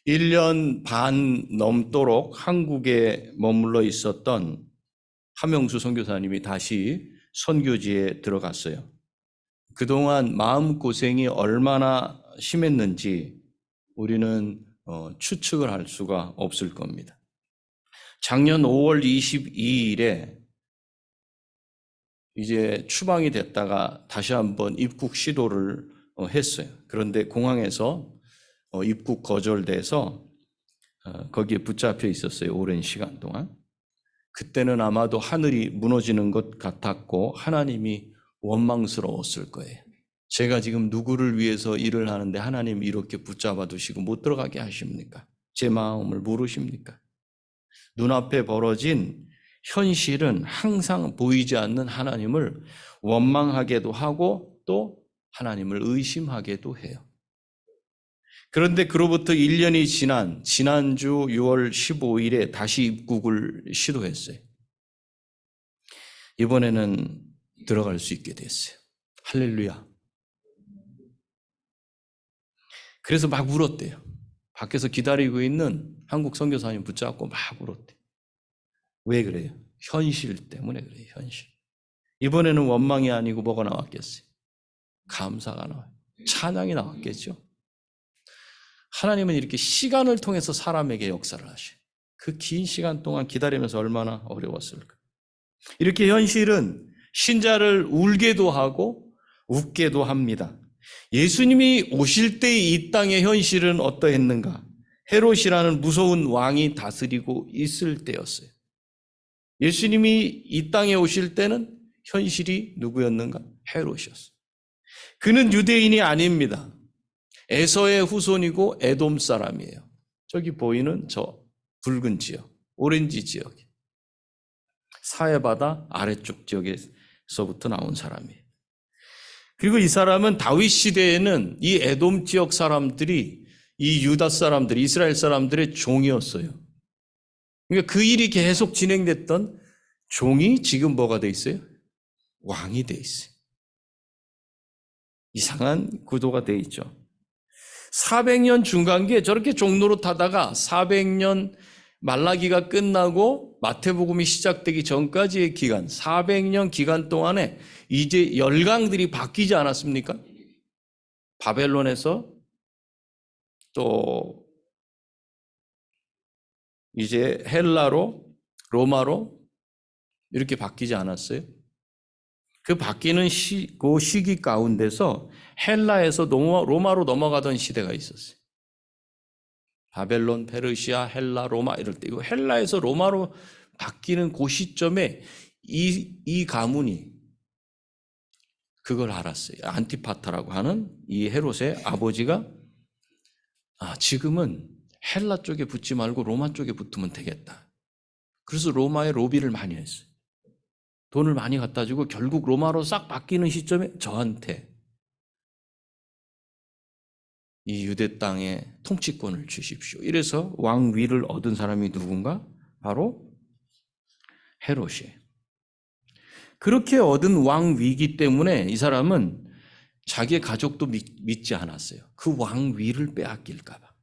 1년 반 넘도록 한국에 머물러 있었던 하명수 선교사님이 다시 선교지에 들어갔어요. 그동안 마음고생이 얼마나 심했는지 우리는 추측을 할 수가 없을 겁니다. 작년 5월 22일에 이제 추방이 됐다가 다시 한번 입국 시도를 했어요. 그런데 공항에서 입국 거절돼서 거기에 붙잡혀 있었어요. 오랜 시간 동안. 그때는 아마도 하늘이 무너지는 것 같았고 하나님이 원망스러웠을 거예요. 제가 지금 누구를 위해서 일을 하는데 하나님 이렇게 붙잡아 두시고 못 들어가게 하십니까? 제 마음을 모르십니까? 눈앞에 벌어진 현실은 항상 보이지 않는 하나님을 원망하게도 하고 또 하나님을 의심하게도 해요. 그런데 그로부터 1년이 지난 지난주 6월 15일에 다시 입국을 시도했어요. 이번에는 들어갈 수 있게 됐어요. 할렐루야. 그래서 막 울었대요. 밖에서 기다리고 있는 한국 선교사님 붙잡고 막 울었대요. 왜 그래요? 현실 때문에 그래요. 현실. 이번에는 원망이 아니고 뭐가 나왔겠어요? 감사가 나와요. 찬양이 나왔겠죠. 하나님은 이렇게 시간을 통해서 사람에게 역사를 하셔요. 그 긴 시간 동안 기다리면서 얼마나 어려웠을까. 이렇게 현실은 신자를 울게도 하고 웃게도 합니다. 예수님이 오실 때 이 땅의 현실은 어떠했는가? 헤롯이라는 무서운 왕이 다스리고 있을 때였어요. 예수님이 이 땅에 오실 때는 현실이 누구였는가? 헤롯이었어요. 그는 유대인이 아닙니다. 에서의 후손이고 에돔 사람이에요. 저기 보이는 저 붉은 지역, 오렌지 지역, 사해바다 아래쪽 지역에서부터 나온 사람이에요. 그리고 이 사람은 다윗 시대에는 이 에돔 지역 사람들이 이 유다 사람들, 이스라엘 사람들의 종이었어요. 그러니까 그 일이 계속 진행됐던 종이 지금 뭐가 돼 있어요? 왕이 돼 있어요. 이상한 구도가 돼 있죠. 400년 중간기에 저렇게 종노릇 하다가 400년 말라기가 끝나고 마태복음이 시작되기 전까지의 기간, 400년 기간 동안에 이제 열강들이 바뀌지 않았습니까? 바벨론에서 또 이제 헬라로, 로마로 이렇게 바뀌지 않았어요? 그 바뀌는 그 시기 가운데서 헬라에서 로마로 넘어가던 시대가 있었어요. 바벨론, 페르시아, 헬라, 로마 이럴 때 이거 헬라에서 로마로 바뀌는 그 시점에 이 가문이 그걸 알았어요. 안티파타라고 하는 이 헤롯의 아버지가 지금은 헬라 쪽에 붙지 말고 로마 쪽에 붙으면 되겠다. 그래서 로마에 로비를 많이 했어요. 돈을 많이 갖다 주고 결국 로마로 싹 바뀌는 시점에 저한테 이 유대 땅의 통치권을 주십시오. 이래서 왕위를 얻은 사람이 누군가? 바로 헤롯이에요. 그렇게 얻은 왕위이기 때문에 이 사람은 자기의 가족도 믿지 않았어요. 그 왕위를 빼앗길까 봐.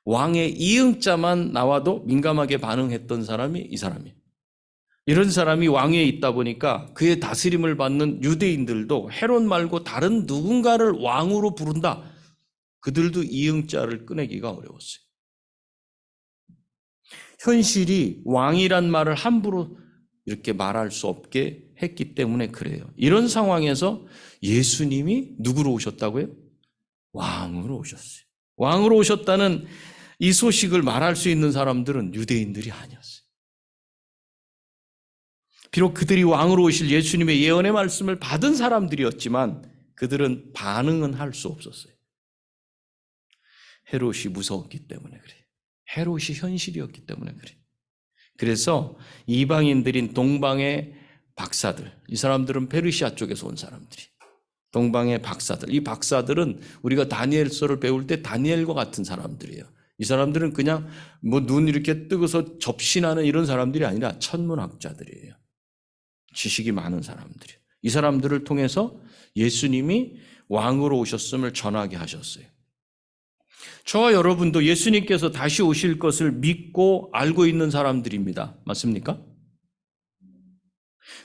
왕의 이응자만 나와도 민감하게 반응했던 사람이 이 사람이에요. 이런 사람이 왕위에 있다 보니까 그의 다스림을 받는 유대인들도 헤롯 말고 다른 누군가를 왕으로 부른다. 그들도 이응자를 꺼내기가 어려웠어요. 현실이 왕이란 말을 함부로 이렇게 말할 수 없게 했기 때문에 그래요. 이런 상황에서 예수님이 누구로 오셨다고요? 왕으로 오셨어요. 왕으로 오셨다는 이 소식을 말할 수 있는 사람들은 유대인들이 아니었어요. 비록 그들이 왕으로 오실 예수님의 예언의 말씀을 받은 사람들이었지만 그들은 반응은 할 수 없었어요. 헤롯이 무서웠기 때문에 그래요. 헤롯이 현실이었기 때문에 그래요. 그래서 이방인들인 동방의 박사들, 이 사람들은 페르시아 쪽에서 온 사람들이, 동방의 박사들, 이 박사들은 우리가 다니엘서를 배울 때 다니엘과 같은 사람들이에요. 이 사람들은 그냥 눈 이렇게 뜨고서 접신하는 이런 사람들이 아니라 천문학자들이에요. 지식이 많은 사람들이에요. 이 사람들을 통해서 예수님이 왕으로 오셨음을 전하게 하셨어요. 저와 여러분도 예수님께서 다시 오실 것을 믿고 알고 있는 사람들입니다. 맞습니까?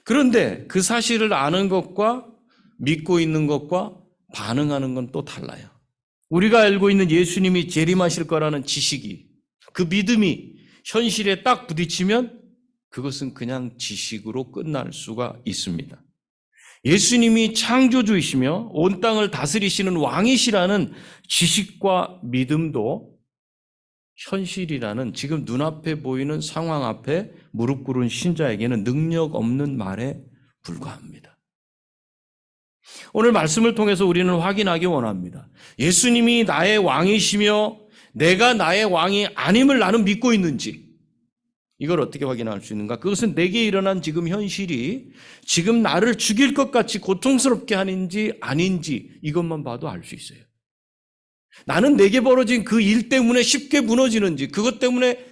그런데 그 사실을 아는 것과 믿고 있는 것과 반응하는 건 또 달라요. 우리가 알고 있는 예수님이 재림하실 거라는 지식이, 그 믿음이 현실에 딱 부딪히면 그것은 그냥 지식으로 끝날 수가 있습니다. 예수님이 창조주이시며 온 땅을 다스리시는 왕이시라는 지식과 믿음도 현실이라는 지금 눈앞에 보이는 상황 앞에 무릎 꿇은 신자에게는 능력 없는 말에 불과합니다. 오늘 말씀을 통해서 우리는 확인하기 원합니다. 예수님이 나의 왕이시며 내가 나의 왕이 아님을 나는 믿고 있는지, 이걸 어떻게 확인할 수 있는가? 그것은 내게 일어난 지금 현실이 지금 나를 죽일 것 같이 고통스럽게 하는지 아닌지 이것만 봐도 알 수 있어요. 나는 내게 벌어진 그 일 때문에 쉽게 무너지는지, 그것 때문에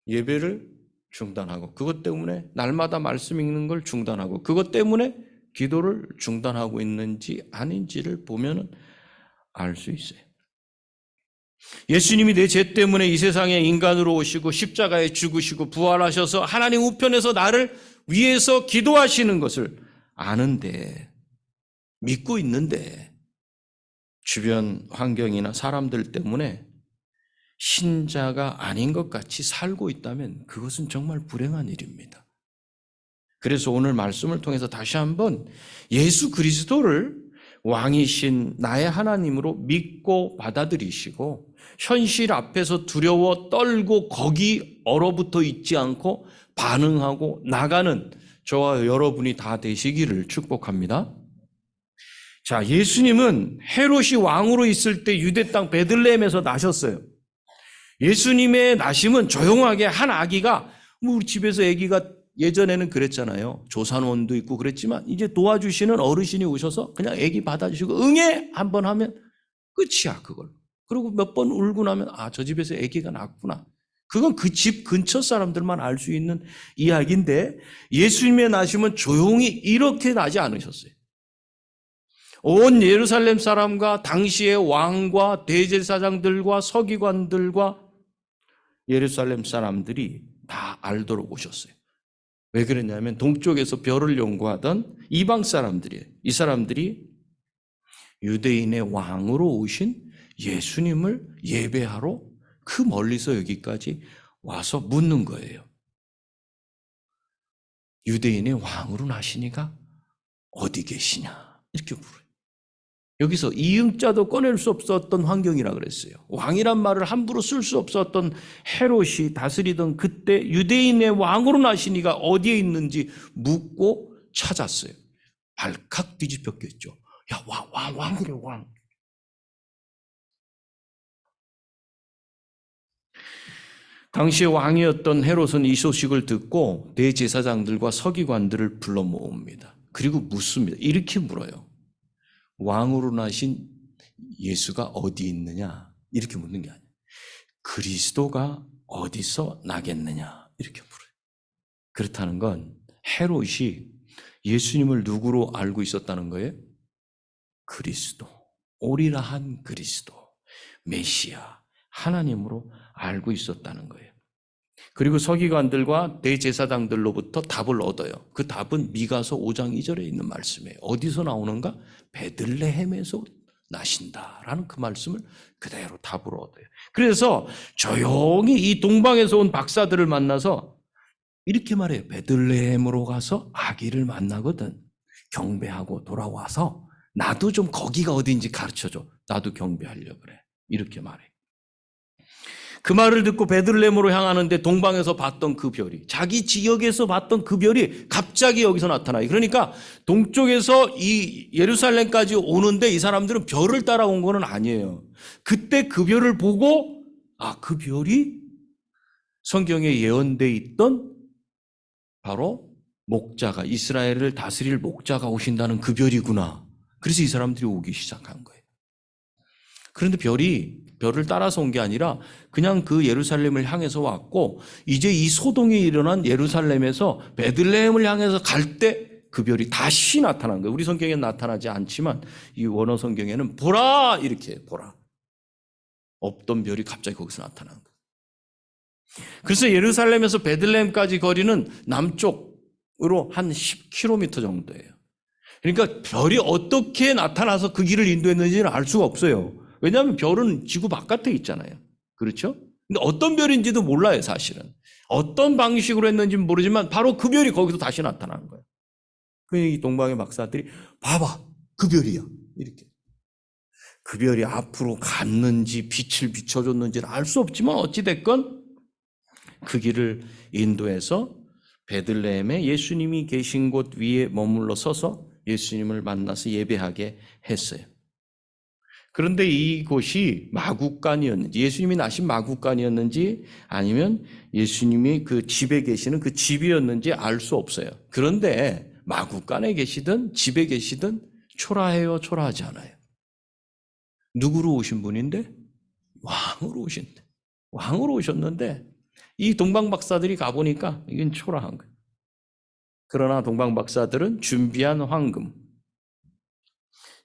예배를 중단하고, 그것 때문에 날마다 말씀 읽는 걸 중단하고, 그것 때문에 기도를 중단하고 있는지 아닌지를 보면 알 수 있어요. 예수님이 내 죄 때문에 이 세상에 인간으로 오시고 십자가에 죽으시고 부활하셔서 하나님 우편에서 나를 위해서 기도하시는 것을 아는데, 믿고 있는데 주변 환경이나 사람들 때문에 신자가 아닌 것 같이 살고 있다면 그것은 정말 불행한 일입니다. 그래서 오늘 말씀을 통해서 다시 한번 예수 그리스도를 왕이신 나의 하나님으로 믿고 받아들이시고 현실 앞에서 두려워 떨고 거기 얼어붙어 있지 않고 반응하고 나가는 저와 여러분이 다 되시기를 축복합니다. 자, 예수님은 헤롯이 왕으로 있을 때 유대 땅 베들레헴에서 나셨어요. 예수님의 나심은 조용하게 한 아기가, 우리 집에서 아기가 예전에는 그랬잖아요. 조산원도 있고 그랬지만 이제 도와주시는 어르신이 오셔서 그냥 아기 받아주시고 응애 한번 하면 끝이야, 그걸. 그리고 몇 번 울고 나면 저 집에서 아기가 낳았구나. 그건 그 집 근처 사람들만 알 수 있는 이야기인데 예수님의 나심은 조용히 이렇게 나지 않으셨어요. 온 예루살렘 사람과 당시의 왕과 대제사장들과 서기관들과 예루살렘 사람들이 다 알도록 오셨어요. 왜 그랬냐면 동쪽에서 별을 연구하던 이방 사람들이에요. 이 사람들이 유대인의 왕으로 오신 예수님을 예배하러 그 멀리서 여기까지 와서 묻는 거예요. 유대인의 왕으로 나시니가 어디 계시냐 이렇게 물어요. 여기서 이응자도 꺼낼 수 없었던 환경이라 그랬어요. 왕이란 말을 함부로 쓸 수 없었던 헤롯이 다스리던 그때 유대인의 왕으로 나시니가 어디에 있는지 묻고 찾았어요. 발칵 뒤집혔겠죠. 야, 왕이래, 왕. 당시의 왕이었던 헤롯은 이 소식을 듣고 대제사장들과 서기관들을 불러 모읍니다. 그리고 묻습니다. 이렇게 물어요. 왕으로 나신 예수가 어디 있느냐? 이렇게 묻는 게 아니에요. 그리스도가 어디서 나겠느냐? 이렇게 물어요. 그렇다는 건 헤롯이 예수님을 누구로 알고 있었다는 거예요? 그리스도, 오리라 한 그리스도, 메시아, 하나님으로 알고 있었다는 거예요. 그리고 서기관들과 대제사장들로부터 답을 얻어요. 그 답은 미가서 5장 2절에 있는 말씀이에요. 어디서 나오는가? 베들레헴에서 나신다라는 그 말씀을 그대로 답으로 얻어요. 그래서 조용히 이 동방에서 온 박사들을 만나서 이렇게 말해요. 베들레헴으로 가서 아기를 만나거든. 경배하고 돌아와서 나도 좀 거기가 어딘지 가르쳐줘. 나도 경배하려고 그래. 이렇게 말해요. 그 말을 듣고 베들레헴으로 향하는데 동방에서 봤던 그 별이, 자기 지역에서 봤던 그 별이 갑자기 여기서 나타나요. 그러니까 동쪽에서 이 예루살렘까지 오는데 이 사람들은 별을 따라온 건 아니에요. 그때 그 별을 보고 그 별이 성경에 예언돼 있던 바로 목자가, 이스라엘을 다스릴 목자가 오신다는 그 별이구나. 그래서 이 사람들이 오기 시작한 거예요. 그런데 별을 따라서 온 게 아니라 그냥 그 예루살렘을 향해서 왔고, 이제 이 소동이 일어난 예루살렘에서 베들레헴을 향해서 갈 때 그 별이 다시 나타난 거예요. 우리 성경에는 나타나지 않지만 이 원어 성경에는 보라 이렇게 보라. 없던 별이 갑자기 거기서 나타난 거예요. 그래서 예루살렘에서 베들레헴까지 거리는 남쪽으로 한 10km 정도예요. 그러니까 별이 어떻게 나타나서 그 길을 인도했는지는 알 수가 없어요. 왜냐하면 별은 지구 바깥에 있잖아요. 그렇죠? 근데 어떤 별인지도 몰라요, 사실은. 어떤 방식으로 했는지는 모르지만 바로 그 별이 거기서 다시 나타나는 거예요. 이 동방의 박사들이 봐봐, 그 별이야. 이렇게. 그 별이 앞으로 갔는지 빛을 비춰줬는지는 알 수 없지만 어찌됐건 그 길을 인도해서 베들레헴에 예수님이 계신 곳 위에 머물러 서서 예수님을 만나서 예배하게 했어요. 그런데 이곳이 마구간이었는지, 예수님이 나신 마구간이었는지 아니면 예수님이 그 집에 계시는 그 집이었는지 알 수 없어요. 그런데 마구간에 계시든 집에 계시든 초라해요, 초라하지 않아요? 누구로 오신 분인데? 왕으로 오신대. 왕으로 오셨는데 이 동방박사들이 가보니까 이건 초라한 거예요. 그러나 동방박사들은 준비한 황금,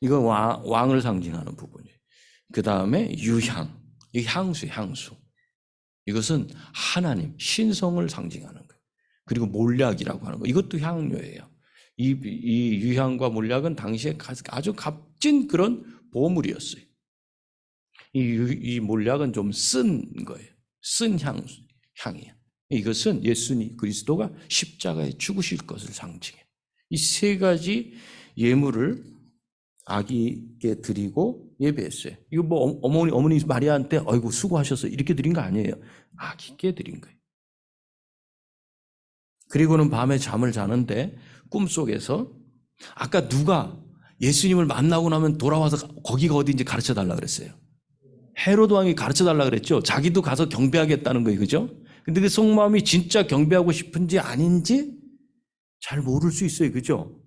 이건 왕을 상징하는 부분이에요. 그 다음에 유향, 이 향수. 이것은 하나님, 신성을 상징하는 거예요. 그리고 몰약이라고 하는 거, 이것도 향료예요. 이 유향과 몰약은 당시에 아주 값진 그런 보물이었어요. 이 몰약은 좀 쓴 거예요. 쓴 향이에요. 이것은 예수님 그리스도가 십자가에 죽으실 것을 상징해요. 이 세 가지 예물을 아기께 드리고 예배했어요. 이거 뭐 어머니 마리아한테 아이고 수고하셨어 이렇게 드린 거 아니에요. 아기께 드린 거예요. 그리고는 밤에 잠을 자는데 꿈속에서 아까 누가 예수님을 만나고 나면 돌아와서 거기가 어디인지 가르쳐 달라 그랬어요. 헤로드 왕이 가르쳐 달라 그랬죠. 자기도 가서 경배하겠다는 거예요. 그죠? 근데 그 속마음이 진짜 경배하고 싶은지 아닌지 잘 모를 수 있어요. 그죠?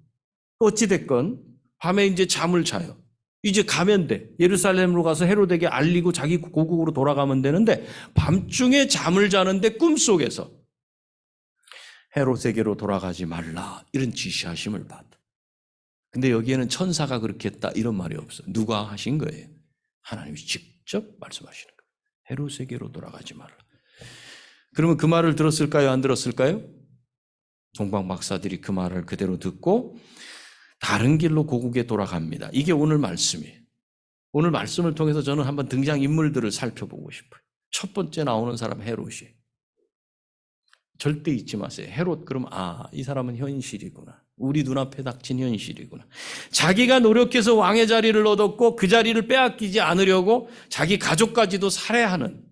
어찌됐건 밤에 이제 잠을 자요. 이제 가면 돼. 예루살렘으로 가서 헤로데에게 알리고 자기 고국으로 돌아가면 되는데 밤중에 잠을 자는데 꿈속에서 헤롯에게로 돌아가지 말라 이런 지시하심을 받아. 근데 여기에는 천사가 그렇게 했다 이런 말이 없어. 누가 하신 거예요? 하나님이 직접 말씀하시는 거예요. 헤롯에게로 돌아가지 말라. 그러면 그 말을 들었을까요? 안 들었을까요? 동방 박사들이 그 말을 그대로 듣고 다른 길로 고국에 돌아갑니다. 이게 오늘 말씀이에요. 오늘 말씀을 통해서 저는 한번 등장인물들을 살펴보고 싶어요. 첫 번째 나오는 사람 헤롯이에요. 절대 잊지 마세요. 헤롯 그럼 이 사람은 현실이구나. 우리 눈앞에 닥친 현실이구나. 자기가 노력해서 왕의 자리를 얻었고 그 자리를 빼앗기지 않으려고 자기 가족까지도 살해하는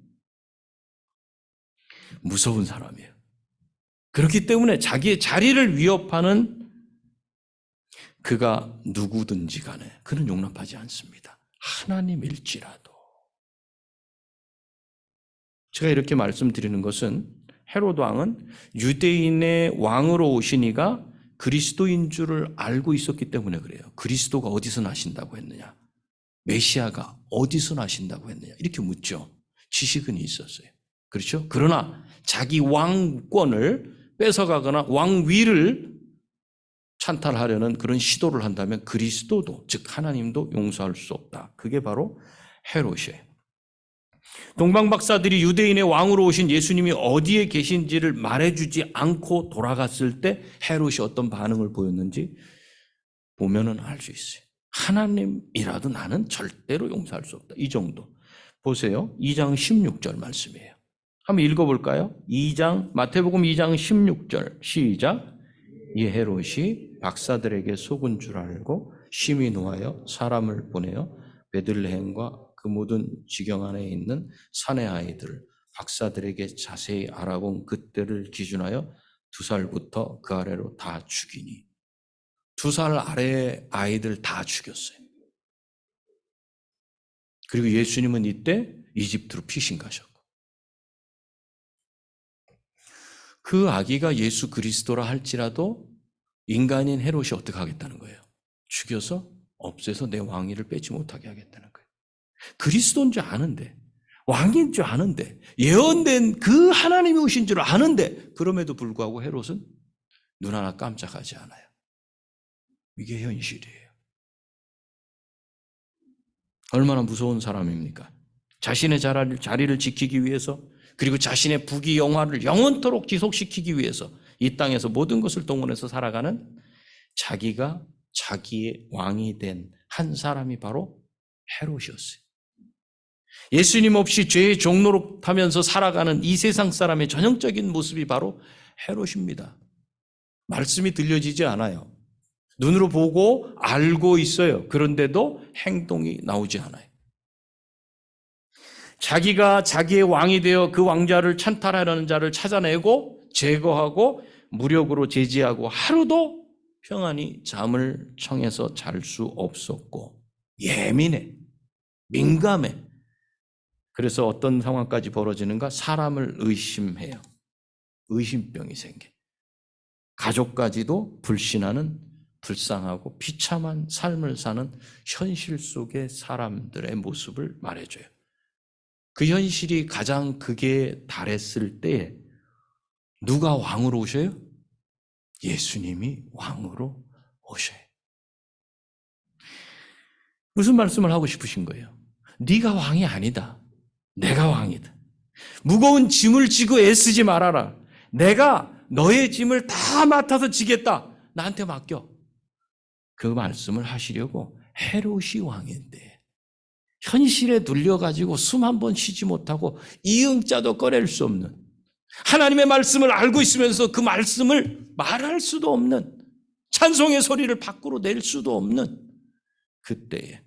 무서운 사람이에요. 그렇기 때문에 자기의 자리를 위협하는 그가 누구든지 간에 그는 용납하지 않습니다. 하나님일지라도. 제가 이렇게 말씀드리는 것은 헤롯 왕은 유대인의 왕으로 오시니가 그리스도인 줄을 알고 있었기 때문에 그래요. 그리스도가 어디서 나신다고 했느냐? 메시아가 어디서 나신다고 했느냐? 이렇게 묻죠. 지식은 있었어요. 그렇죠? 그러나 자기 왕권을 뺏어가거나 왕위를 찬탈하려는 그런 시도를 한다면 그리스도도 즉 하나님도 용서할 수 없다. 그게 바로 헤롯이에요. 동방박사들이 유대인의 왕으로 오신 예수님이 어디에 계신지를 말해주지 않고 돌아갔을 때 헤롯이 어떤 반응을 보였는지 보면은 알 수 있어요. 하나님이라도 나는 절대로 용서할 수 없다. 이 정도. 보세요. 2장 16절 말씀이에요. 한번 읽어볼까요? 마태복음 2장 16절 시작. 이 헤롯이 박사들에게 속은 줄 알고 심히 노하여 사람을 보내어 베들레헴과 그 모든 지경 안에 있는 산의 아이들 박사들에게 자세히 알아본 그때를 기준하여 2살부터 그 아래로 다 죽이니 2살 아래의 아이들 다 죽였어요. 그리고 예수님은 이때 이집트로 피신 가셨고 그 아기가 예수 그리스도라 할지라도 인간인 헤롯이 어떻게 하겠다는 거예요? 죽여서 없애서 내 왕위를 빼지 못하게 하겠다는 거예요. 그리스도인 줄 아는데 왕인 줄 아는데 예언된 그 하나님이 오신 줄 아는데 그럼에도 불구하고 헤롯은 눈 하나 깜짝하지 않아요. 이게 현실이에요. 얼마나 무서운 사람입니까? 자신의 자리를 지키기 위해서, 그리고 자신의 부귀영화를 영원토록 지속시키기 위해서 이 땅에서 모든 것을 동원해서 살아가는 자기가 자기의 왕이 된 한 사람이 바로 헤롯이었어요. 예수님 없이 죄의 종노릇하면서 살아가는 이 세상 사람의 전형적인 모습이 바로 헤롯입니다. 말씀이 들려지지 않아요. 눈으로 보고 알고 있어요. 그런데도 행동이 나오지 않아요. 자기가 자기의 왕이 되어 그 왕자를 찬탈하려는 자를 찾아내고 제거하고 무력으로 제지하고 하루도 평안히 잠을 청해서 잘 수 없었고 예민해, 민감해. 그래서 어떤 상황까지 벌어지는가? 사람을 의심해요. 의심병이 생겨. 가족까지도 불신하는 불쌍하고 비참한 삶을 사는 현실 속의 사람들의 모습을 말해줘요. 그 현실이 가장 극에 달했을 때 누가 왕으로 오셔요? 예수님이 왕으로 오셔요. 무슨 말씀을 하고 싶으신 거예요? 네가 왕이 아니다. 내가 왕이다. 무거운 짐을 지고 애쓰지 말아라. 내가 너의 짐을 다 맡아서 지겠다. 나한테 맡겨. 그 말씀을 하시려고 헤롯이 왕인데 현실에 눌려가지고 숨 한 번 쉬지 못하고 이응자도 꺼낼 수 없는, 하나님의 말씀을 알고 있으면서 그 말씀을 말할 수도 없는, 찬송의 소리를 밖으로 낼 수도 없는 그때에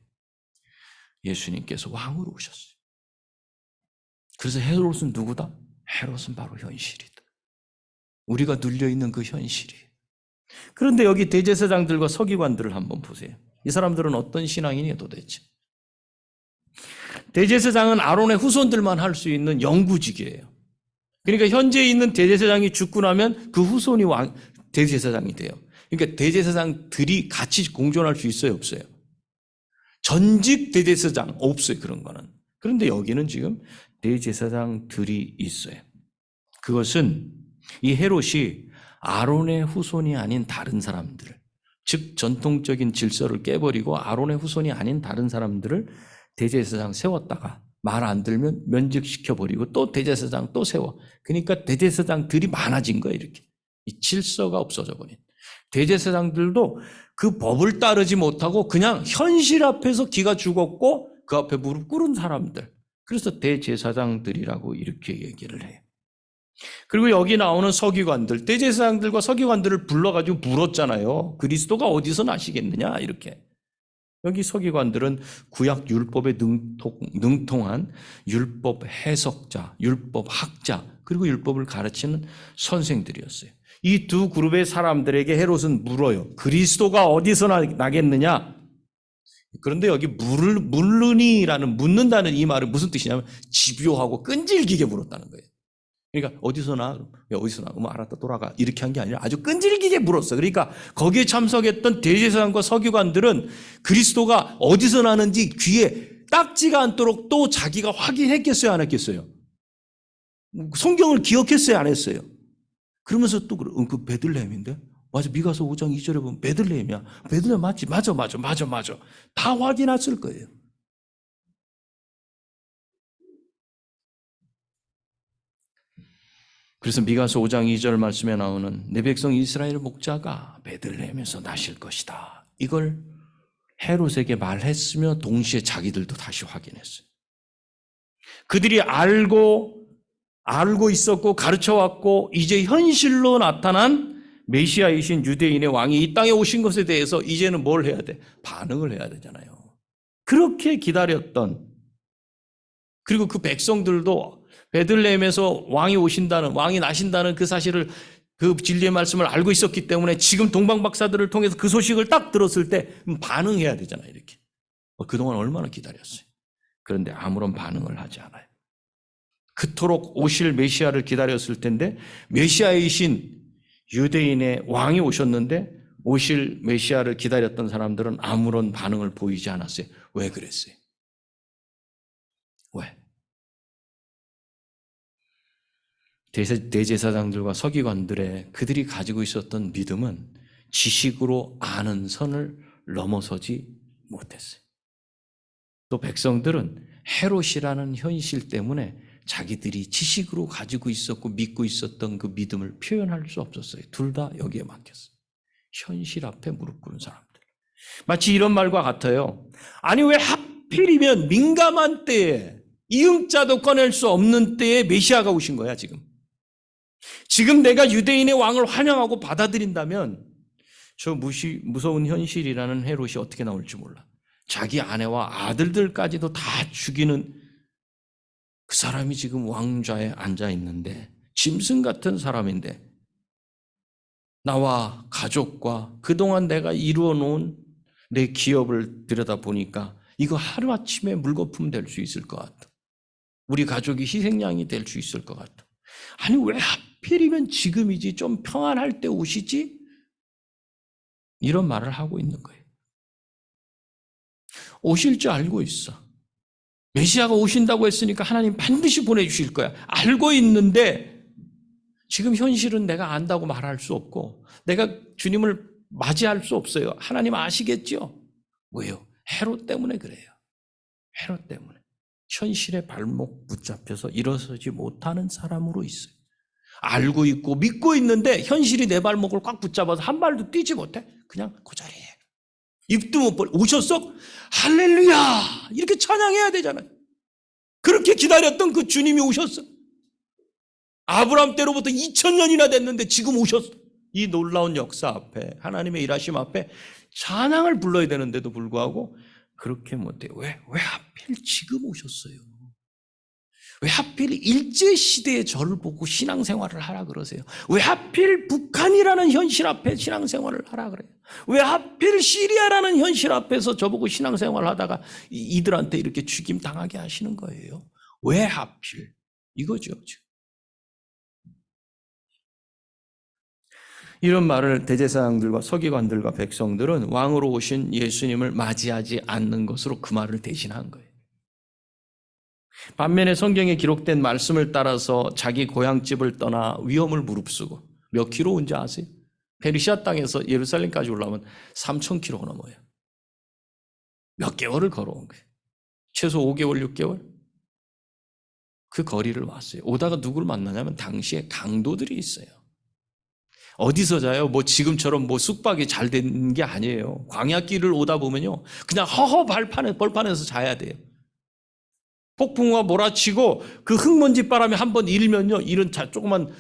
예수님께서 왕으로 오셨어요. 그래서 헤롯은 누구다? 헤롯은 바로 현실이다. 우리가 눌려있는 그 현실이에요. 그런데 여기 대제사장들과 서기관들을 한번 보세요. 이 사람들은 어떤 신앙이니 도대체? 대제사장은 아론의 후손들만 할 수 있는 영구직이에요. 그러니까 현재 있는 대제사장이 죽고 나면 그 후손이 대제사장이 돼요. 그러니까 대제사장들이 같이 공존할 수 있어요, 없어요? 전직 대제사장 없어요, 그런 거는. 그런데 여기는 지금 대제사장들이 있어요. 그것은 이 헤롯이 아론의 후손이 아닌 다른 사람들을, 즉 전통적인 질서를 깨버리고 아론의 후손이 아닌 다른 사람들을 대제사장 세웠다가 말 안 들면 면직시켜버리고 또 대제사장 또 세워. 그러니까 대제사장들이 많아진 거예요, 이렇게. 이 질서가 없어져 버린. 대제사장들도 그 법을 따르지 못하고 그냥 현실 앞에서 기가 죽었고 그 앞에 무릎 꿇은 사람들. 그래서 대제사장들이라고 이렇게 얘기를 해요. 그리고 여기 나오는 서기관들, 대제사장들과 서기관들을 불러가지고 물었잖아요. 그리스도가 어디서 나시겠느냐, 이렇게. 여기 서기관들은 구약 율법에 능통한 율법 해석자, 율법 학자, 그리고 율법을 가르치는 선생들이었어요. 이 두 그룹의 사람들에게 헤롯은 물어요. 그리스도가 어디서 나겠느냐? 그런데 여기 물으니라는, 묻는다는 이 말은 무슨 뜻이냐면 집요하고 끈질기게 물었다는 거예요. 그러니까 어디서 나? 어디서 나? 알았다, 돌아가. 이렇게 한 게 아니라 아주 끈질기게 물었어. 그러니까 거기에 참석했던 대제사장과 서기관들은 그리스도가 어디서 나는지 귀에 딱지가 않도록 또 자기가 확인했겠어요, 안 했겠어요? 성경을 기억했어요, 안 했어요? 그러면서 또 그 베들레헴인데? 맞아, 미가서 5장 2절에 보면 베들레헴이야. 베들레헴 맞지? 맞아. 다 확인했을 거예요. 그래서 미가서 5장 2절 말씀에 나오는 내 백성 이스라엘 목자가 베들레헴에서 나실 것이다. 이걸 헤롯에게 말했으며 동시에 자기들도 다시 확인했어요. 그들이 알고 있었고 가르쳐왔고 이제 현실로 나타난 메시아이신 유대인의 왕이 이 땅에 오신 것에 대해서 이제는 뭘 해야 돼? 반응을 해야 되잖아요. 그렇게 기다렸던, 그리고 그 백성들도 베들레헴에서 왕이 나신다는 그 사실을, 그 진리의 말씀을 알고 있었기 때문에 지금 동방박사들을 통해서 그 소식을 딱 들었을 때 반응해야 되잖아요, 이렇게. 그동안 얼마나 기다렸어요. 그런데 아무런 반응을 하지 않아요. 그토록 오실 메시아를 기다렸을 텐데 메시아이신 유대인의 왕이 오셨는데 오실 메시아를 기다렸던 사람들은 아무런 반응을 보이지 않았어요. 왜 그랬어요? 왜? 대제사장들과 서기관들의 그들이 가지고 있었던 믿음은 지식으로 아는 선을 넘어서지 못했어요. 또 백성들은 헤롯이라는 현실 때문에 자기들이 지식으로 가지고 있었고 믿고 있었던 그 믿음을 표현할 수 없었어요. 둘 다 여기에 막혔어요. 현실 앞에 무릎 꿇은 사람들. 마치 이런 말과 같아요. 아니 왜 하필이면 민감한 때에 이응자도 꺼낼 수 없는 때에 메시아가 오신 거야 지금. 지금 내가 유대인의 왕을 환영하고 받아들인다면 저 무서운 현실이라는 헤롯이 어떻게 나올지 몰라. 자기 아내와 아들들까지도 다 죽이는 그 사람이 지금 왕좌에 앉아 있는데, 짐승 같은 사람인데 나와 가족과 그동안 내가 이루어 놓은 내 기업을 들여다보니까 이거 하루아침에 물거품 될 수 있을 것 같아. 우리 가족이 희생양이 될 수 있을 것 같아. 아니 왜 하필이면 지금이지, 좀 평안할 때 오시지? 이런 말을 하고 있는 거예요. 오실 줄 알고 있어. 메시아가 오신다고 했으니까 하나님 반드시 보내주실 거야. 알고 있는데 지금 현실은 내가 안다고 말할 수 없고 내가 주님을 맞이할 수 없어요. 하나님 아시겠죠? 왜요? 헤롯 때문에 그래요. 헤롯 때문에. 현실의 발목 붙잡혀서 일어서지 못하는 사람으로 있어요. 알고 있고 믿고 있는데 현실이 내 발목을 꽉 붙잡아서 한 발도 뛰지 못해. 그냥 그 자리에. 입도 못 벌. 오셨어? 할렐루야! 이렇게 찬양해야 되잖아요. 그렇게 기다렸던 그 주님이 오셨어. 아브라함 때로부터 2000년이나 됐는데 지금 오셨어. 이 놀라운 역사 앞에, 하나님의 일하심 앞에 찬양을 불러야 되는데도 불구하고 그렇게 못해요. 왜 하필 지금 오셨어요? 왜 하필 일제시대의 저를 보고 신앙생활을 하라 그러세요? 왜 하필 북한이라는 현실 앞에 신앙생활을 하라 그래요? 왜 하필 시리아라는 현실 앞에서 저보고 신앙생활을 하다가 이들한테 이렇게 죽임 당하게 하시는 거예요? 왜 하필? 이거죠, 지금. 이런 말을 대제사장들과 서기관들과 백성들은 왕으로 오신 예수님을 맞이하지 않는 것으로 그 말을 대신한 거예요. 반면에 성경에 기록된 말씀을 따라서 자기 고향집을 떠나 위험을 무릅쓰고, 몇 킬로 온지 아세요? 페르시아 땅에서 예루살렘까지 올라오면 3,000킬로가 넘어요. 몇 개월을 걸어온 거예요. 최소 5개월, 6개월? 그 거리를 왔어요. 오다가 누구를 만나냐면 당시에 강도들이 있어요. 어디서 자요? 뭐 지금처럼 뭐 숙박이 잘 된 게 아니에요. 광야길을 오다 보면요, 그냥 허허 벌판에서 자야 돼요. 폭풍우가 몰아치고 그 흙먼지 바람이 한번 일면요, 이런 조그만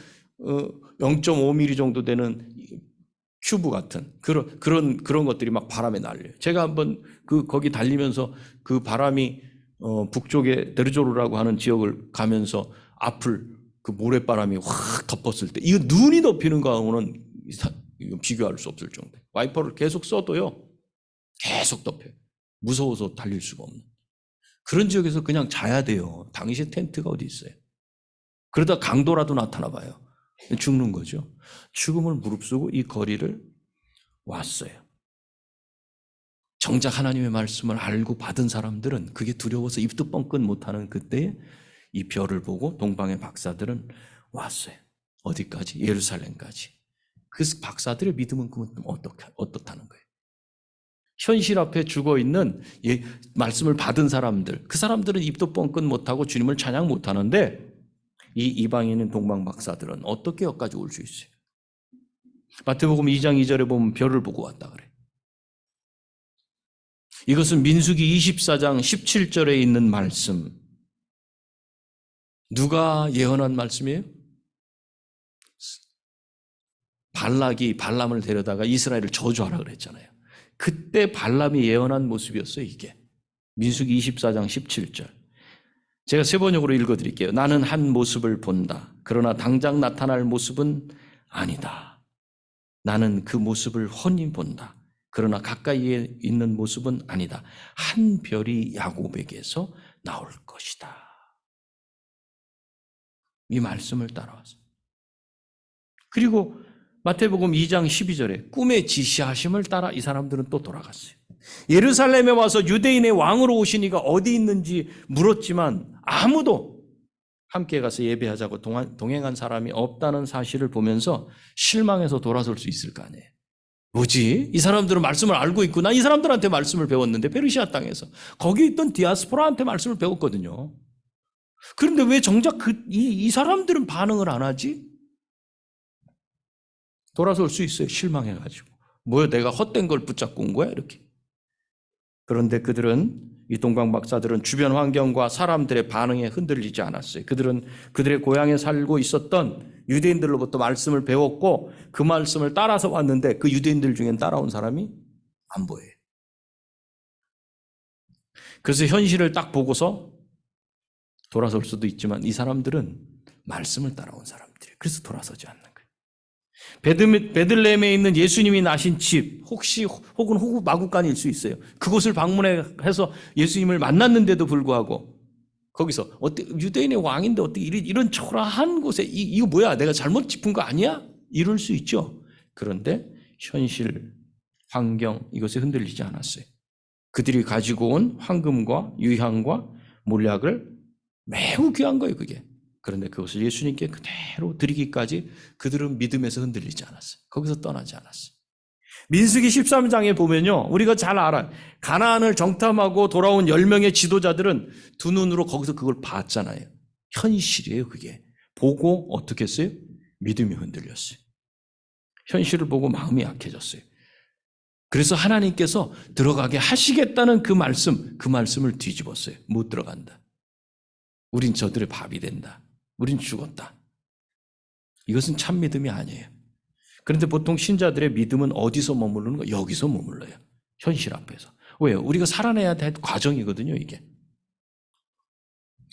0.5mm 정도 되는 큐브 같은 그런 것들이 막 바람에 날려요. 제가 한번 거기 달리면서 그 바람이 북쪽에 데르조르라고 하는 지역을 가면서 앞을 그 모래바람이 확 덮었을 때, 이거 눈이 덮이는 거하고는 비교할 수 없을 정도. 와이퍼를 계속 써도요, 계속 덮여요. 무서워서 달릴 수가 없는. 그런 지역에서 그냥 자야 돼요. 당시에 텐트가 어디 있어요. 그러다 강도라도 나타나 봐요. 죽는 거죠. 죽음을 무릅쓰고 이 거리를 왔어요. 정작 하나님의 말씀을 알고 받은 사람들은 그게 두려워서 입도 뻥끗 못하는 그때에 이 별을 보고 동방의 박사들은 왔어요. 어디까지? 예루살렘까지. 그 박사들의 믿음은 어떻다는 거예요? 현실 앞에 죽어있는 말씀을 받은 사람들, 그 사람들은 입도 뻥끗 못하고 주님을 찬양 못하는데 이 이방인인 동방 박사들은 어떻게 여기까지 올 수 있어요? 마태복음 2장 2절에 보면 별을 보고 왔다 그래요. 이것은 민수기 24장 17절에 있는 말씀. 누가 예언한 말씀이에요? 발락이 발람을 데려다가 이스라엘을 저주하라 그랬잖아요. 그때 발람이 예언한 모습이었어요, 이게. 민수기 24장 17절. 제가 세 번역으로 읽어드릴게요. 나는 한 모습을 본다. 그러나 당장 나타날 모습은 아니다. 나는 그 모습을 훤히 본다. 그러나 가까이에 있는 모습은 아니다. 한 별이 야곱에게서 나올 것이다. 이 말씀을 따라와서. 그리고 마태복음 2장 12절에 꿈의 지시하심을 따라 이 사람들은 또 돌아갔어요. 예루살렘에 와서 유대인의 왕으로 오신 이가 어디 있는지 물었지만 아무도 함께 가서 예배하자고 동행한 사람이 없다는 사실을 보면서 실망해서 돌아설 수 있을 거 아니에요. 뭐지? 이 사람들은 말씀을 알고 있구나. 이 사람들한테 말씀을 배웠는데 페르시아 땅에서 거기 있던 디아스포라한테 말씀을 배웠거든요. 그런데 왜 정작 이 사람들은 반응을 안 하지? 돌아설 수 있어요. 실망해가지고. 뭐야, 내가 헛된 걸 붙잡고 온 거야? 이렇게. 그런데 이 동방 박사들은 주변 환경과 사람들의 반응에 흔들리지 않았어요. 그들은 그들의 고향에 살고 있었던 유대인들로부터 말씀을 배웠고 그 말씀을 따라서 왔는데 그 유대인들 중엔 따라온 사람이 안 보여요. 그래서 현실을 딱 보고서 돌아설 수도 있지만 이 사람들은 말씀을 따라온 사람들이에요. 그래서 돌아서지 않는 거예요. 베들레헴에 있는 예수님이 나신 집, 혹은 호구 마구간일 수 있어요. 그곳을 방문해서 예수님을 만났는데도 불구하고 거기서 유대인의 왕인데 어떻게 이런 초라한 곳에 이거 뭐야? 내가 잘못 짚은 거 아니야? 이럴 수 있죠. 그런데 현실, 환경 이것에 흔들리지 않았어요. 그들이 가지고 온 황금과 유향과 몰약을 매우 귀한 거예요, 그게. 그런데 그것을 예수님께 그대로 드리기까지 그들은 믿음에서 흔들리지 않았어요. 거기서 떠나지 않았어요. 민수기 13장에 보면요, 우리가 잘 알아요. 가나안을 정탐하고 돌아온 10명의 지도자들은 두 눈으로 거기서 그걸 봤잖아요. 현실이에요, 그게. 보고 어떻게 했어요? 믿음이 흔들렸어요. 현실을 보고 마음이 약해졌어요. 그래서 하나님께서 들어가게 하시겠다는 그 말씀을 뒤집었어요. 못 들어간다. 우린 저들의 밥이 된다. 우린 죽었다. 이것은 참 믿음이 아니에요. 그런데 보통 신자들의 믿음은 어디서 머무르는 거? 여기서 머물러요. 현실 앞에서. 왜요? 우리가 살아내야 될 과정이거든요, 이게.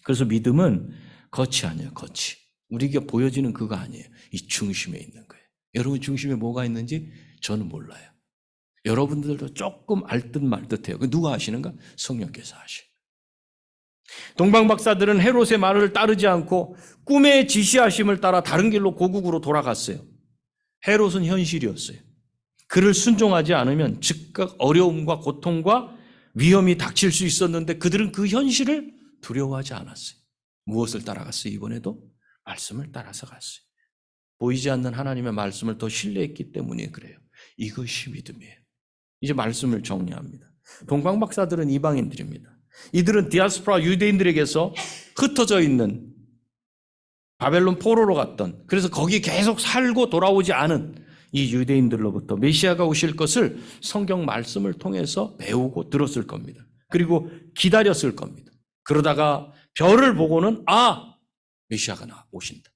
그래서 믿음은 겉이 아니에요, 겉이. 우리가 보여지는 그거 아니에요. 이 중심에 있는 거예요. 여러분 중심에 뭐가 있는지 저는 몰라요. 여러분들도 조금 알듯 말듯해요. 누가 아시는가? 성령께서 아셔요. 동방 박사들은 헤롯의 말을 따르지 않고 꿈의 지시하심을 따라 다른 길로 고국으로 돌아갔어요. 헤롯은 현실이었어요. 그를 순종하지 않으면 즉각 어려움과 고통과 위험이 닥칠 수 있었는데 그들은 그 현실을 두려워하지 않았어요. 무엇을 따라갔어요? 이번에도 말씀을 따라서 갔어요. 보이지 않는 하나님의 말씀을 더 신뢰했기 때문에 그래요. 이것이 믿음이에요. 이제 말씀을 정리합니다. 동방 박사들은 이방인들입니다. 이들은 디아스포라 유대인들에게서 흩어져 있는 바벨론 포로로 갔던, 그래서 거기 계속 살고 돌아오지 않은 이 유대인들로부터 메시아가 오실 것을 성경 말씀을 통해서 배우고 들었을 겁니다. 그리고 기다렸을 겁니다. 그러다가 별을 보고는 메시아가 오신다.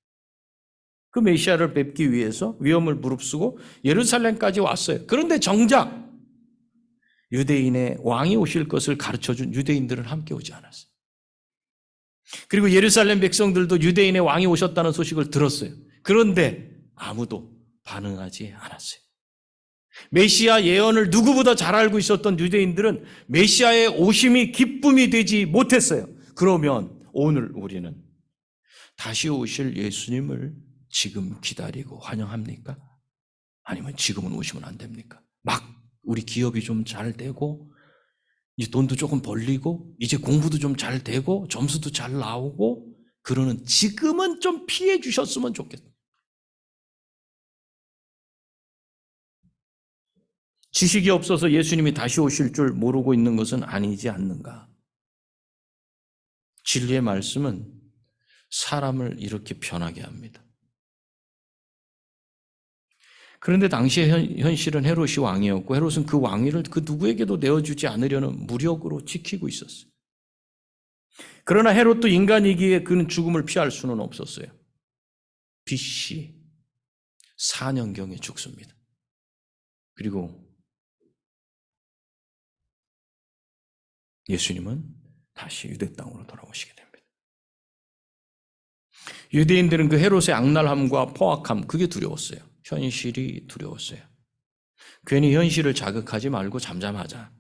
그 메시아를 뵙기 위해서 위험을 무릅쓰고 예루살렘까지 왔어요. 그런데 정작 유대인의 왕이 오실 것을 가르쳐준 유대인들은 함께 오지 않았어요. 그리고 예루살렘 백성들도 유대인의 왕이 오셨다는 소식을 들었어요. 그런데 아무도 반응하지 않았어요. 메시아 예언을 누구보다 잘 알고 있었던 유대인들은 메시아의 오심이 기쁨이 되지 못했어요. 그러면 오늘 우리는 다시 오실 예수님을 지금 기다리고 환영합니까? 아니면 지금은 오시면 안 됩니까? 막 우리 기업이 좀 잘 되고 이제 돈도 조금 벌리고 이제 공부도 좀 잘 되고 점수도 잘 나오고 그러는 지금은 좀 피해 주셨으면 좋겠어요. 지식이 없어서 예수님이 다시 오실 줄 모르고 있는 것은 아니지 않는가? 진리의 말씀은 사람을 이렇게 변하게 합니다. 그런데 당시의 현실은 헤롯이 왕이었고 헤롯은 그 왕위를 그 누구에게도 내어주지 않으려는 무력으로 지키고 있었어요. 그러나 헤롯도 인간이기에 그는 죽음을 피할 수는 없었어요. BC 4년경에 죽습니다. 그리고 예수님은 다시 유대 땅으로 돌아오시게 됩니다. 유대인들은 그 헤롯의 악랄함과 포악함, 그게 두려웠어요. 현실이 두려웠어요. 괜히 현실을 자극하지 말고 잠잠하자.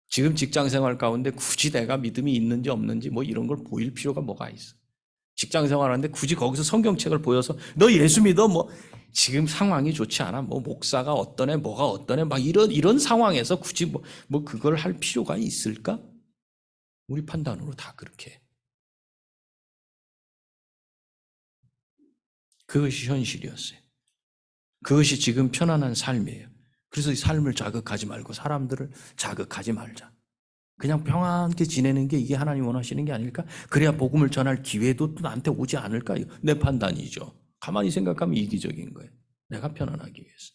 지금 직장생활 가운데 굳이 내가 믿음이 있는지 없는지 뭐 이런 걸 보일 필요가 뭐가 있어. 직장생활하는데 굳이 거기서 성경책을 보여서 너 예수 믿어? 뭐 지금 상황이 좋지 않아. 뭐 목사가 어떠네, 뭐가 어떠네, 막 이런 상황에서 굳이 뭐 그걸 할 필요가 있을까? 우리 판단으로 다 그렇게 해. 그것이 현실이었어요. 그것이 지금 편안한 삶이에요. 그래서 이 삶을 자극하지 말고 사람들을 자극하지 말자. 그냥 평안하게 지내는 게 이게 하나님 원하시는 게 아닐까? 그래야 복음을 전할 기회도 또 나한테 오지 않을까? 내 판단이죠. 가만히 생각하면 이기적인 거예요. 내가 편안하기 위해서.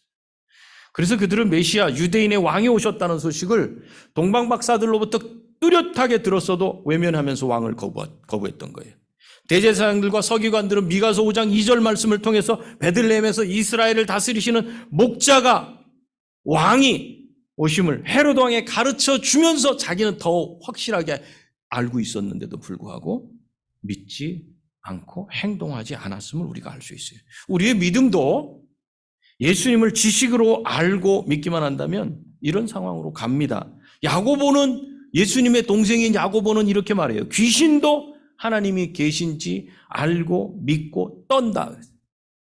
그래서 그들은 메시아, 유대인의 왕이 오셨다는 소식을 동방박사들로부터 뚜렷하게 들었어도 외면하면서 왕을 거부했던 거예요. 대제사장들과 서기관들은 미가서 5장 2절 말씀을 통해서 베들레헴에서 이스라엘을 다스리시는 목자가 왕이 오심을 헤로드 왕에 가르쳐 주면서 자기는 더 확실하게 알고 있었는데도 불구하고 믿지 않고 행동하지 않았음을 우리가 알 수 있어요. 우리의 믿음도 예수님을 지식으로 알고 믿기만 한다면 이런 상황으로 갑니다. 야고보는, 예수님의 동생인 야고보는 이렇게 말해요. 귀신도 하나님이 계신지 알고 믿고 떤다.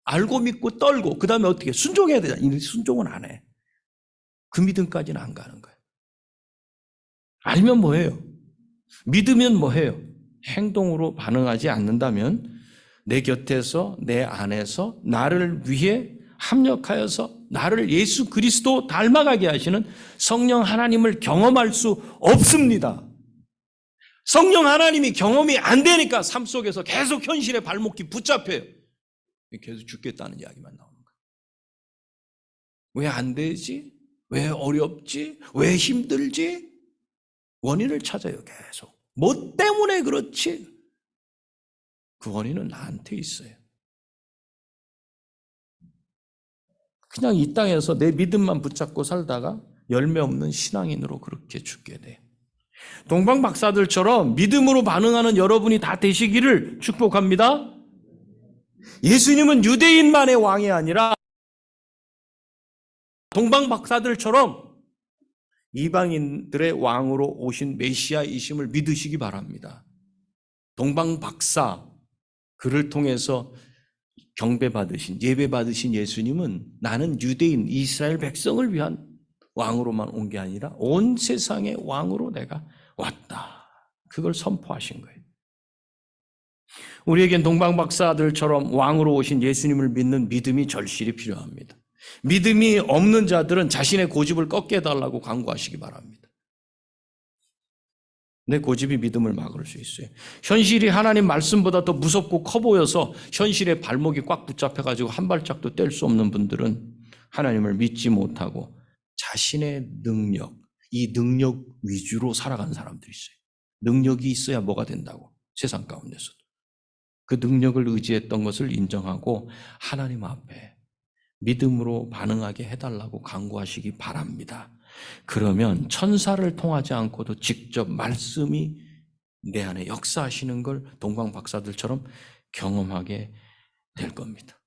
알고 믿고 떨고 그 다음에 어떻게 순종해야 되잖아. 순종은 안 해. 그 믿음까지는 안 가는 거예요. 알면 뭐해요? 믿으면 뭐해요? 행동으로 반응하지 않는다면 내 곁에서 내 안에서 나를 위해 합력하여서 나를 예수 그리스도 닮아가게 하시는 성령 하나님을 경험할 수 없습니다. 성령 하나님이 경험이 안 되니까 삶 속에서 계속 현실의 발목이 붙잡혀요. 계속 죽겠다는 이야기만 나오는 거예요. 왜 안 되지? 왜 어렵지? 왜 힘들지? 원인을 찾아요, 계속. 뭐 때문에 그렇지? 그 원인은 나한테 있어요. 그냥 이 땅에서 내 믿음만 붙잡고 살다가 열매 없는 신앙인으로 그렇게 죽게 돼요. 동방 박사들처럼 믿음으로 반응하는 여러분이 다 되시기를 축복합니다. 예수님은 유대인만의 왕이 아니라 동방 박사들처럼 이방인들의 왕으로 오신 메시아이심을 믿으시기 바랍니다. 동방 박사, 그를 통해서 경배받으신, 예배받으신 예수님은 나는 유대인, 이스라엘 백성을 위한 왕으로만 온 게 아니라 온 세상의 왕으로 내가 왔다. 그걸 선포하신 거예요. 우리에겐 동방 박사들처럼 왕으로 오신 예수님을 믿는 믿음이 절실히 필요합니다. 믿음이 없는 자들은 자신의 고집을 꺾게 해달라고 간구하시기 바랍니다. 내 고집이 믿음을 막을 수 있어요. 현실이 하나님 말씀보다 더 무섭고 커 보여서 현실에 발목이 꽉 붙잡혀가지고 한 발짝도 뗄 수 없는 분들은 하나님을 믿지 못하고 자신의 능력, 이 능력 위주로 살아가는 사람들이 있어요. 능력이 있어야 뭐가 된다고, 세상 가운데서도. 그 능력을 의지했던 것을 인정하고 하나님 앞에 믿음으로 반응하게 해달라고 간구하시기 바랍니다. 그러면 천사를 통하지 않고도 직접 말씀이 내 안에 역사하시는 걸 동방 박사들처럼 경험하게 될 겁니다.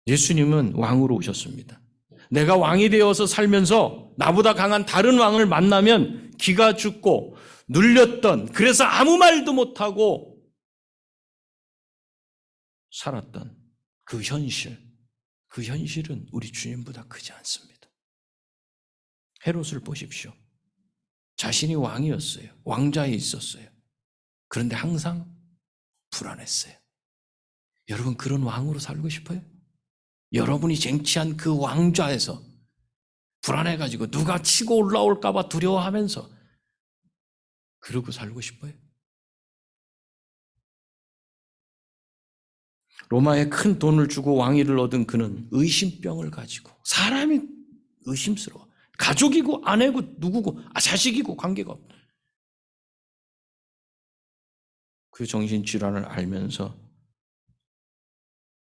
예수님은 왕으로 오셨습니다. 내가 왕이 되어서 살면서 나보다 강한 다른 왕을 만나면 기가 죽고 눌렸던, 그래서 아무 말도 못하고 살았던 그 현실은 우리 주님보다 크지 않습니다. 헤롯을 보십시오. 자신이 왕이었어요. 왕좌에 있었어요. 그런데 항상 불안했어요. 여러분, 그런 왕으로 살고 싶어요? 여러분이 쟁취한 그 왕좌에서 불안해가지고 누가 치고 올라올까 봐 두려워하면서 그러고 살고 싶어요? 로마에 큰 돈을 주고 왕위를 얻은 그는 의심병을 가지고, 사람이 의심스러워. 가족이고 아내고 누구고 자식이고 관계가 없다. 그 정신질환을 알면서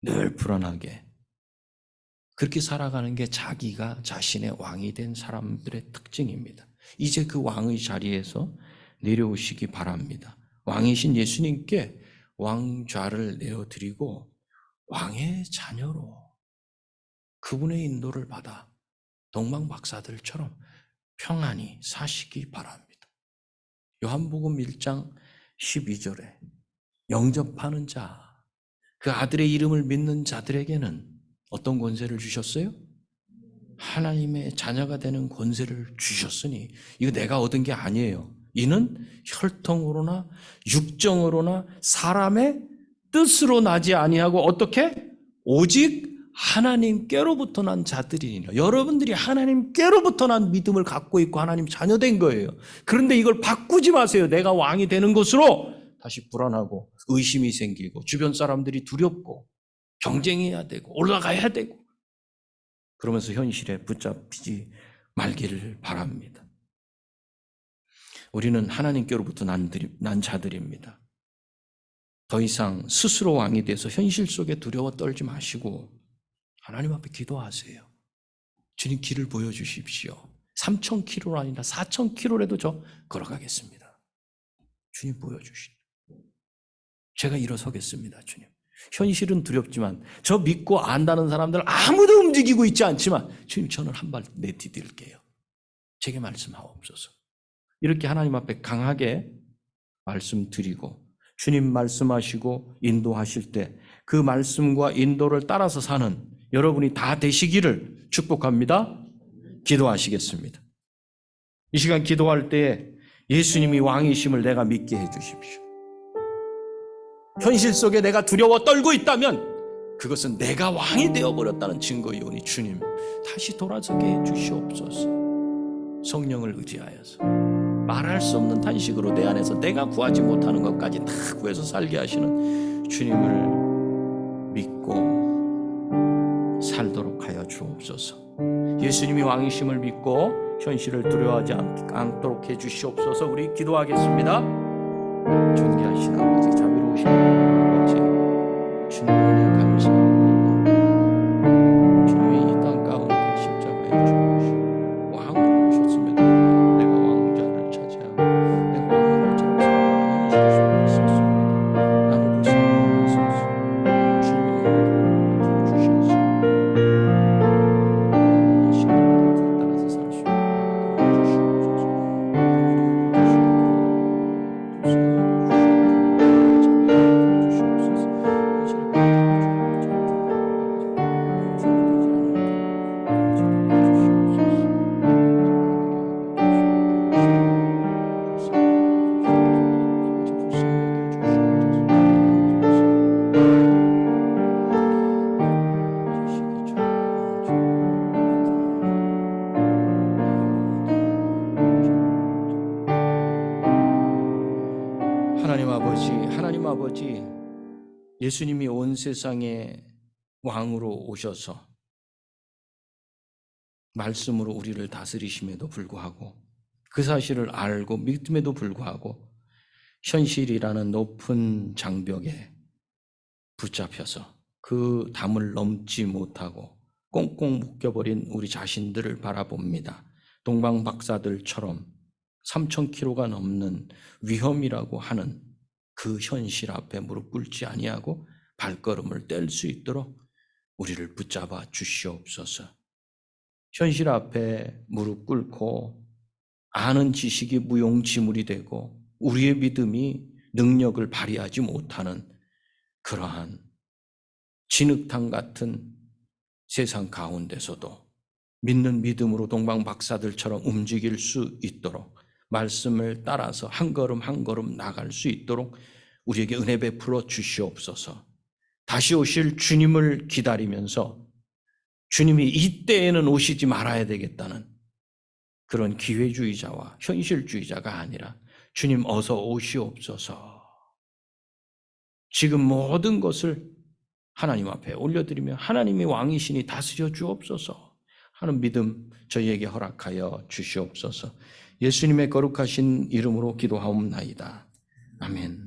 늘 불안하게 그렇게 살아가는 게 자기가 자신의 왕이 된 사람들의 특징입니다. 이제 그 왕의 자리에서 내려오시기 바랍니다. 왕이신 예수님께 왕좌를 내어드리고 왕의 자녀로 그분의 인도를 받아 동방 박사들처럼 평안히 사시기 바랍니다. 요한복음 1장 12절에 영접하는 자, 그 아들의 이름을 믿는 자들에게는 어떤 권세를 주셨어요? 하나님의 자녀가 되는 권세를 주셨으니, 이거 내가 얻은 게 아니에요. 이는 혈통으로나 육정으로나 사람의 뜻으로 나지 아니하고 어떻게? 오직 하나님께로부터 난 자들이니라. 여러분들이 하나님께로부터 난 믿음을 갖고 있고 하나님 자녀된 거예요. 그런데 이걸 바꾸지 마세요. 내가 왕이 되는 것으로 다시 불안하고 의심이 생기고 주변 사람들이 두렵고 경쟁해야 되고 올라가야 되고 그러면서 현실에 붙잡히지 말기를 바랍니다. 우리는 하나님께로부터 난 자들입니다. 더 이상 스스로 왕이 돼서 현실 속에 두려워 떨지 마시고 하나님 앞에 기도하세요. 주님 길을 보여주십시오. 3,000km로 아니라 4,000km라도 저 걸어가겠습니다. 주님 보여주시오. 제가 일어서겠습니다. 주님. 현실은 두렵지만 저 믿고 안다는 사람들 아무도 움직이고 있지 않지만 주님 저는 한 발 내디딜게요. 제게 말씀하옵소서. 이렇게 하나님 앞에 강하게 말씀드리고 주님 말씀하시고 인도하실 때 그 말씀과 인도를 따라서 사는 여러분이 다 되시기를 축복합니다. 기도하시겠습니다. 이 시간 기도할 때 예수님이 왕이심을 내가 믿게 해주십시오. 현실 속에 내가 두려워 떨고 있다면 그것은 내가 왕이 되어버렸다는 증거이오니 주님 다시 돌아서게 해주시옵소서. 성령을 의지하여서 말할 수 없는 탄식으로 내 안에서 내가 구하지 못하는 것까지 다 구해서 살게 하시는 주님을 믿고 살도록 하여 주옵소서. 예수님이 왕이심을 믿고 현실을 두려워하지 않도록 해주시옵소서. 우리 기도하겠습니다. 존귀하신 아버지, 자비로우신 아버지, 주님 은혜 감사합니다. 주님이 이 땅 가운데 십자가에 죽으시고 왕으로 오셨습니다. 내가 왕자를 차지하고 내가 왕을 차지하고 있었습니다. 나를 불쌍히 여기소서. 주님의 은혜를 주셔서 신앙을 따라서 살 수 있도록 해주시옵소서. 하나님 아버지, 예수님이 온 세상에 왕으로 오셔서 말씀으로 우리를 다스리심에도 불구하고 그 사실을 알고 믿음에도 불구하고 현실이라는 높은 장벽에 붙잡혀서 그 담을 넘지 못하고 꽁꽁 묶여버린 우리 자신들을 바라봅니다. 동방박사들처럼 3,000km가 넘는 위험이라고 하는 그 현실 앞에 무릎 꿇지 아니하고 발걸음을 뗄 수 있도록 우리를 붙잡아 주시옵소서. 현실 앞에 무릎 꿇고 아는 지식이 무용지물이 되고 우리의 믿음이 능력을 발휘하지 못하는 그러한 진흙탕 같은 세상 가운데서도 믿는 믿음으로 동방박사들처럼 움직일 수 있도록 말씀을 따라서 한 걸음 한 걸음 나갈 수 있도록 우리에게 은혜 베풀어 주시옵소서. 다시 오실 주님을 기다리면서 주님이 이때에는 오시지 말아야 되겠다는 그런 기회주의자와 현실주의자가 아니라 주님 어서 오시옵소서. 지금 모든 것을 하나님 앞에 올려드리며 하나님이 왕이시니 다스려 주옵소서 하는 믿음 저희에게 허락하여 주시옵소서. 예수님의 거룩하신 이름으로 기도하옵나이다. 아멘.